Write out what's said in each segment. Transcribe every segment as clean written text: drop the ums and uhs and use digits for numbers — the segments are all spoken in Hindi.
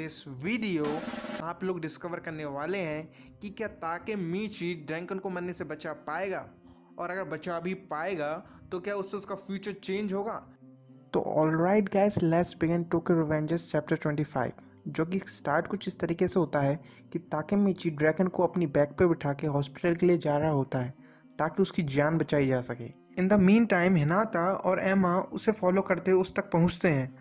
दिस वीडियो आप लोग डिस्कवर करने वाले हैं कि क्या ताकेमीची ड्रैगन को मरने से बचा पाएगा, और अगर बचा भी पाएगा तो क्या उससे उसका फ्यूचर चेंज होगा। तो alright guys, let's begin Tokyo Revengers chapter 25, जो कि स्टार्ट कुछ इस तरीके से होता है कि ताकेमीची ड्रैगन को अपनी बैग पे बिठा के हॉस्पिटल के लिए जा रहा होता है ताकि उसकी जान बचाई जा सके। इन द मीन टाइम हिनाता और एमा उसे फॉलो करते हुए उस तक पहुंचते हैं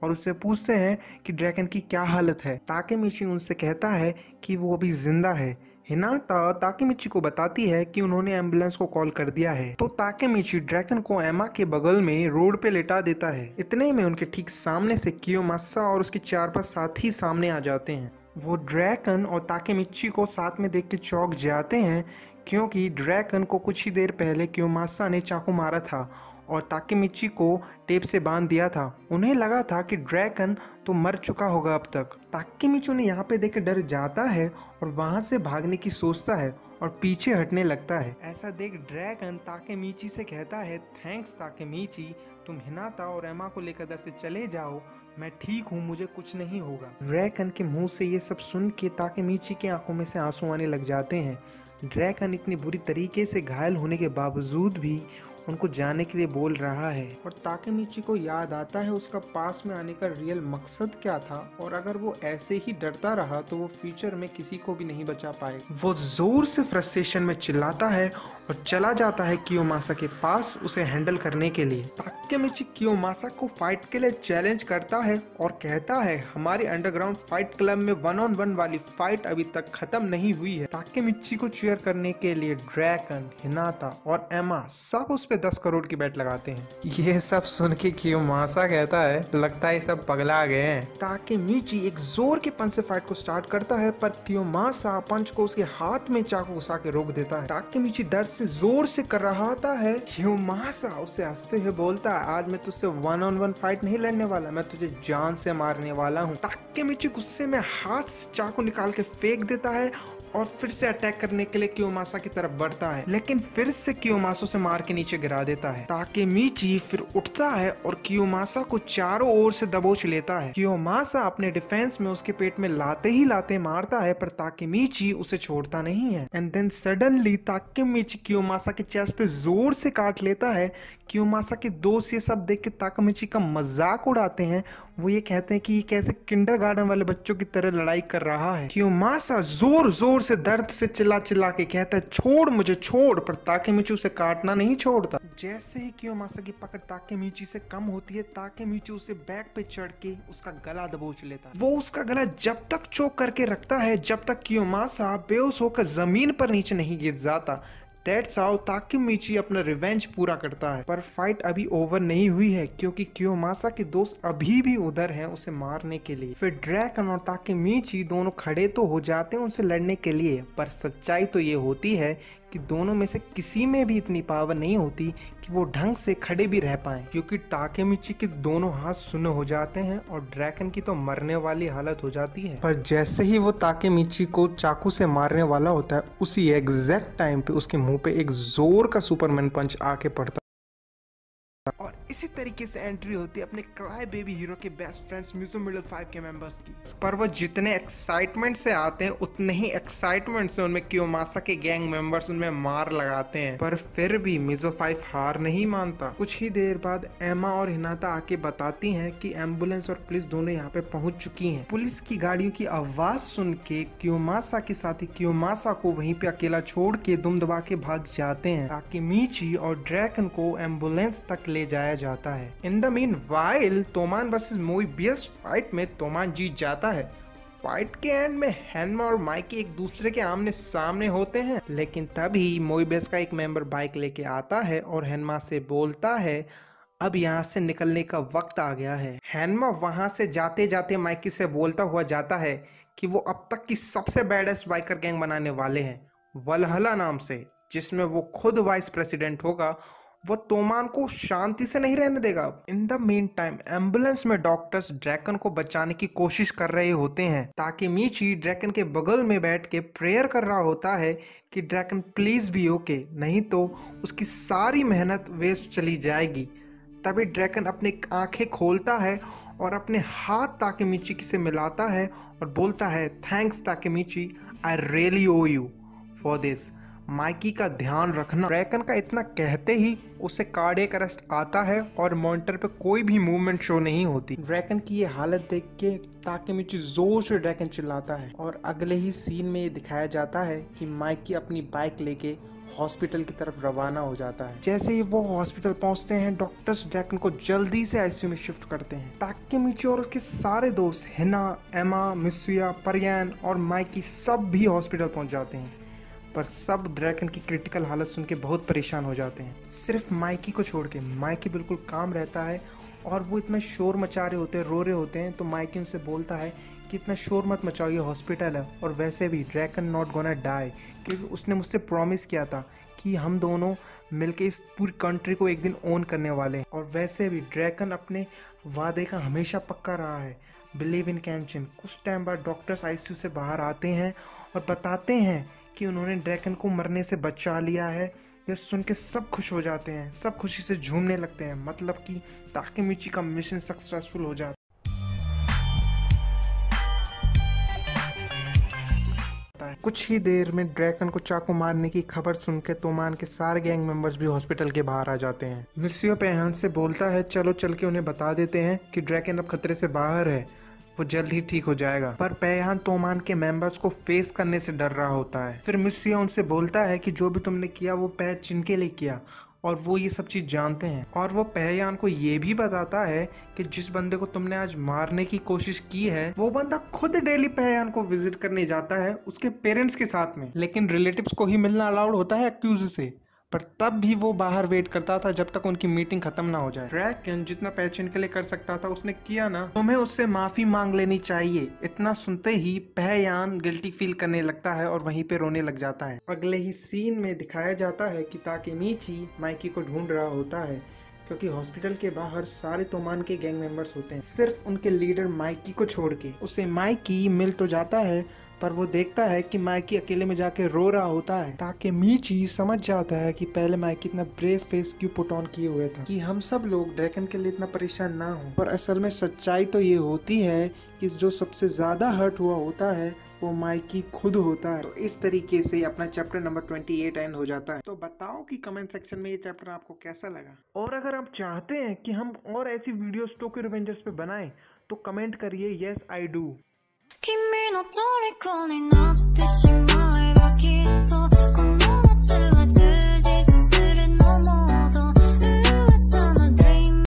और उससे पूछते हैं कि ड्रैगन की क्या हालत है। ताकेमीची उनसे कहता है कि वो अभी जिंदा है। हिनाता ताकेमीची को बताती है कि उन्होंने एम्बुलेंस को कॉल कर दिया है। तो ताकेमीची ड्रैगन को एमा के बगल में रोड पे लेटा देता है। इतने में उनके ठीक सामने से कियोमासा और उसके 4-5 साथी सामने आ जाते हैं। वो ड्रैगन और ताकेमीची को साथ में देख के चौंक जाते हैं, क्योंकि ड्रैगन को कुछ ही देर पहले कियोमासा ने चाकू मारा था और ताकेमीची को टेप से बांध दिया था। उन्हें लगा था कि ड्रैगन तो मर चुका होगा अब तक। ताकेमीची उन्हें यहाँ पे देख के डर जाता है और वहाँ से भागने की सोचता है और पीछे हटने लगता है। ऐसा देख ड्रैगन ताकेमीची से कहता है, थैंक्स ताकेमीची, तुम हिनाता और एमा को लेकर इधर से चले जाओ, मैं ठीक हूँ, मुझे कुछ नहीं होगा। ड्रैगन के मुंह से ये सब सुन के ताकेमीची के आंखों में से आंसू आने लग जाते हैं। ड्रैगन इतनी बुरी तरीके से घायल होने के बावजूद भी उनको जाने के लिए बोल रहा है और ताकेमीची को याद आता है उसका पास में आने का रियल मकसद क्या था, और अगर वो ऐसे ही डरता रहा तो वो फ्यूचर में किसी को भी नहीं बचा पाएगा। वो जोर से फ्रस्ट्रेशन में चिल्लाता है और चला जाता है कियोमासा के पास उसे हैंडल करने के लिए। ताकेमीची कियोमासा को फाइट के लिए चैलेंज करता है और कहता है, हमारे अंडरग्राउंड फाइट क्लब में 1-on-1 वाली फाइट अभी तक खत्म नहीं हुई है। ताकेमीची को चीयर करने के लिए ड्रैगन, हिनाता और एमा सब उस पे 10 करोड़ की बेट लगाते हैं। ये सब सुन के कियोमासा कहता है, लगता है ये सब पगला गए हैं। ताकेमीची एक जोर के पंच से फाइट को स्टार्ट करता है, पर कियोमासा पंच को उसके हाथ में चाकू घुसा के रोक देता है। ताकेमीची दर्द से जोर से कर रहा होता है। कियोमासा उसे हंसते हुए बोलता है, आज मैं तुझसे 1-on-1 फाइट नहीं लड़ने वाला, मैं तुझे जान से मारने वाला हूँ। ताकेमीची गुस्से में हाथ से चाकू निकाल के फेंक देता है और फिर से अटैक करने के लिए कियोमासा की तरफ बढ़ता है, लेकिन फिर से कियोमासा से मार के नीचे गिरा देता है। ताकेमीची फिर उठता है और कियोमासा को चारों ओर से दबोच लेता है। कियोमासा अपने डिफेंस में उसके पेट में लाते ही लाते मारता है, पर ताकेमीची उसे छोड़ता नहीं है। एंड देन सडनली ताकेमीची कियोमासा के चेस्ट पे जोर से काट लेता है। कियोमासा के दोस्त ये सब देख के ताकेमीची का मजाक उड़ाते हैं। वो ये कहते हैं कि ये कैसे किंडरगार्टन वाले बच्चों की तरह लड़ाई कर रहा है। कियोमासा जोर जोर से दर्द से चिल्ला चिल्ला के कहता है, छोड़ मुझे छोड़, पर ताकेमीची उसे काटना नहीं छोड़ता। जैसे ही कियोमासा की पकड़ ताकेमीची से कम होती है, ताकेमीची उसे बैक पे चढ़ के उसका गला दबोच लेता है। वो उसका गला जब तक चोक करके रखता है जब तक कियोमासा बेहोश होकर जमीन पर नीचे नहीं गिर जाता। That's how ताकेमीची अपना रिवेंज पूरा करता है। पर फाइट अभी ओवर नहीं हुई है, क्योंकि कियोमासा के दोस्त अभी भी उधर हैं उसे मारने के लिए। फिर ड्रैगन और ताकेमीची दोनों खड़े तो हो जाते हैं उनसे लड़ने के लिए, पर सच्चाई तो ये होती है कि दोनों में से किसी में भी इतनी पावर नहीं होती कि वो ढंग से खड़े भी रह पाए, क्योंकि ताकेमीची के दोनों हाथ सुन्न हो जाते हैं और ड्रैगन की तो मरने वाली हालत हो जाती है। पर जैसे ही वो ताकेमीची को चाकू से मारने वाला होता है, उसी एग्जैक्ट टाइम पे उसके मुंह पे एक जोर का सुपरमैन पंच आके पड़ता और इसी तरीके से एंट्री होती है अपने क्राई बेबी हीरो के बेस्ट फ्रेंड्स मिज़ो मिडल 5 के मेंबर्स की। पर वो जितने एक्साइटमेंट से आते हैं उतने ही एक्साइटमेंट से उनमें कियोमासा के गैंग मेंबर्स उनमें मार लगाते हैं, पर फिर भी मिज़ो 5 हार नहीं मानता। कुछ ही देर बाद एमा और हिनाता आके बताती हैं कि एम्बुलेंस और पुलिस दोनों यहाँ पे पहुंच चुकी हैं। पुलिस की गाड़ियों की आवाज सुन के कियोमासा के साथी कियोमासा को वहीं पे अकेला छोड़ के दुम दबा के भाग जाते हैं। ताकेमीची और ड्रैगन को एम्बुलेंस तक ले जाया जाता है। In the meanwhile Toman versus Moebius fight में तोमान जीत जाता है। फाइट के एंड में हैनमा और माइकी एक दूसरे के आमने सामने होते हैं, लेकिन तभी मोइबियस का एक मेंबर बाइक लेके आता है और हैनमा से बोलता है, अब यहाँ से निकलने का वक्त आ गया है। हैनमा वहां से जाते जाते माइकी से बोलता हुआ जाता है कि वो अब तक की सबसे बैडेस्ट बाइकर गैंग बनाने वाले हैं, वलहला नाम से, जिसमें वो खुद वाइस प्रेसिडेंट होगा। वो तोमान को शांति से नहीं रहने देगा। इन द मीन टाइम एम्बुलेंस में डॉक्टर्स ड्रैगन को बचाने की कोशिश कर रहे होते हैं। ताकेमीची ड्रैगन के बगल में बैठ के प्रेयर कर रहा होता है कि ड्रैगन प्लीज बी ओके, नहीं तो उसकी सारी मेहनत वेस्ट चली जाएगी। तभी ड्रैकन अपनी आंखें खोलता है और अपने हाथ ताकेमीची से मिलाता है और बोलता है, thanks Takemichi, I really owe you for this. Mikey का ध्यान रखना। ड्रैकन का इतना कहते ही उसे कार्डियक अरेस्ट आता है और मॉनिटर पे कोई भी मूवमेंट शो नहीं होती। ड्रैकन की ये हालत देख के ताकेमीची जोर से ड्रैकन चिल्लाता है और अगले ही सीन में ये दिखाया जाता है कि माइकी अपनी बाइक लेके हॉस्पिटल की तरफ रवाना हो जाता है। जैसे ही वो हॉस्पिटल पहुंचते हैं, डॉक्टर्स ड्रैकन को जल्दी से आईसीयू में शिफ्ट करते हैं। ताकेमीची और उसके सारे दोस्त हिना, एमा, मित्सुया, परियान और माइकी सब भी हॉस्पिटल पहुंच जाते हैं, पर सब ड्रैकन की क्रिटिकल हालत सुन के बहुत परेशान हो जाते हैं। सिर्फ माइकी को छोड़ के माइकी बिल्कुल काम रहता है और वो इतना शोर मचा रहे होते हैं, रो रहे होते हैं, तो माइकी उनसे बोलता है कि इतना शोर मत मचाओ, ये हॉस्पिटल है और वैसे भी ड्रैकन नॉट गोना डाई, क्योंकि उसने मुझसे प्रॉमिस किया था कि हम दोनों मिलके इस पूरी कंट्री को एक दिन ओन करने वाले हैं। और वैसे भी ड्रैकन अपने वादे का हमेशा पक्का रहा है, बिलीव इन कैंचिन। कुछ टाइम बाद डॉक्टर्स आईसीयू से बाहर आते हैं और बताते हैं कि उन्होंने ड्रैकन को मरने से बचा लिया है। यह सुन के सब खुश हो जाते हैं, सब खुशी से झूमने लगते हैं, मतलब कि ताकेमीची का मिशन सक्सेसफुल हो जाता है। कुछ ही देर में ड्रैकन को चाकू मारने की खबर सुन के तोमान के सारे गैंग मेंबर्स भी हॉस्पिटल के बाहर आ जाते हैं। मित्सुया पेहान से बोलता है, चलो चल के उन्हें बता देते हैं कि ड्रैकन अब खतरे से बाहर है, वो जल्द ही ठीक हो जाएगा। पर पेहान तोमान के मेंबर्स को फेस करने से डर रहा होता है। फिर मित्सुया उनसे बोलता है कि जो भी तुमने किया वो पेहचिन के लिए किया और वो ये सब चीज जानते हैं। और वो पेहयान को ये भी बताता है कि जिस बंदे को तुमने आज मारने की कोशिश की है, वो बंदा खुद डेली पेहयान को विजिट करने जाता है उसके पेरेंट्स के साथ में, लेकिन रिलेटिव्स को ही मिलना अलाउड होता है एक्यूज से। पर तब भी वो बाहर वेट करता था जब तक उनकी मीटिंग खत्म ना हो जाए। ड्रैकन जितना पेहचिन के लिए कर सकता था उसने किया ना, तुम्हें उससे माफी मांग लेनी चाहिए। इतना सुनते ही पेहयान गिल्टी फील करने लगता है और वहीं पे रोने लग जाता है। अगले ही सीन में दिखाया जाता है कि ताकेमीची माइकी को ढूंढ रहा होता है, क्योंकि हॉस्पिटल के बाहर सारे तोमान के गैंग मेंबर्स होते हैं, सिर्फ उनके लीडर माइकी को छोड़ के। उसे माइकी मिल तो जाता है, पर वो देखता है कि माइकी अकेले में जाके रो रहा होता है। ताकेमीची समझ जाता है कि पहले माइकी इतना ब्रेव फेस क्यों पुट ऑन किए हुए था, कि हम सब लोग ड्रैकन के लिए इतना परेशान ना हो। पर असल में सच्चाई तो ये होती है कि जो सबसे ज्यादा हर्ट हुआ होता है वो माइकी खुद होता है। तो इस तरीके से अपना चैप्टर नंबर 28 एंड हो जाता है। तो बताओ कि कमेंट सेक्शन में ये चैप्टर आपको कैसा लगा, और अगर आप चाहते हैं कि हम और ऐसी वीडियोस टोक्यो रिवेंजर्स पे बनाएं तो कमेंट करिए, यस आई डू। 君の虜になってしまう